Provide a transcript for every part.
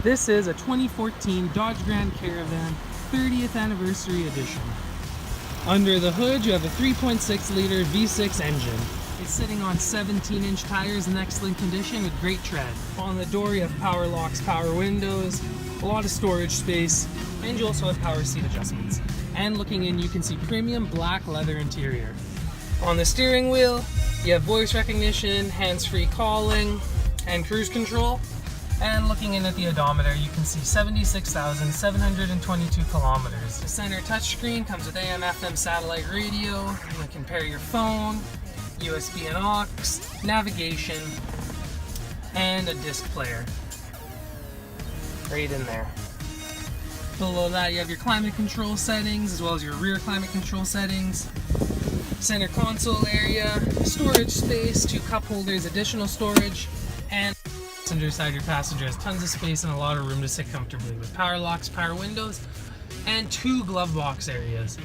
This is a 2014 Dodge Grand Caravan 30th Anniversary Edition. Under the hood, you have a 3.6 liter V6 engine. It's sitting on 17-inch tires in excellent condition with great tread. On the door, you have power locks, power windows, a lot of storage space, and you also have power seat adjustments. And looking in, you can see premium black leather interior. On the steering wheel, you have voice recognition, hands-free calling, and cruise control. And looking in at the odometer, you can see 76,722 kilometers. The center touchscreen comes with AM, FM satellite radio. You can pair your phone, USB and aux, navigation, and a disc player. Right in there. Below that, you have your climate control settings, as well as your rear climate control settings. Center console area, storage space, 2 cup holders, additional storage, and passenger side, your passenger has tons of space and a lot of room to sit comfortably with power locks, power windows, and 2 glove box areas.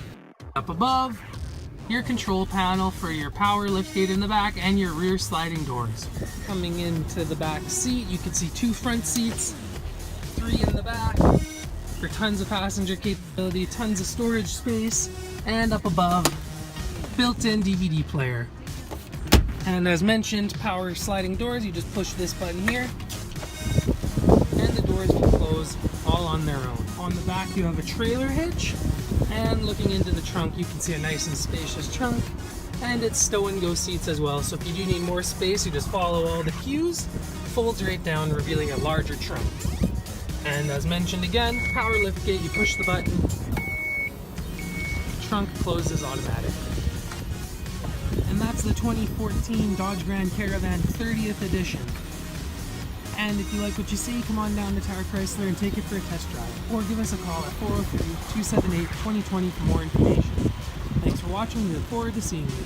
Up above, your control panel for your power liftgate in the back and your rear sliding doors. Coming into the back seat, you can see 2 front seats, 3 in the back, for tons of passenger capability, tons of storage space, and up above, built-in DVD player. And as mentioned, power sliding doors, you just push this button here, and the doors will close all on their own. On the back, you have a trailer hitch, and looking into the trunk, you can see a nice and spacious trunk, and it's stow-and-go seats as well, so if you do need more space, you just follow all the cues, folds right down, revealing a larger trunk. And as mentioned again, power liftgate, you push the button, trunk closes automatically. And that's the 2014 Dodge Grand Caravan 30th Edition. And if you like what you see, come on down to Tower Chrysler and take it for a test drive. Or give us a call at 403-278-2020 for more information. Thanks for watching. We look forward to seeing you.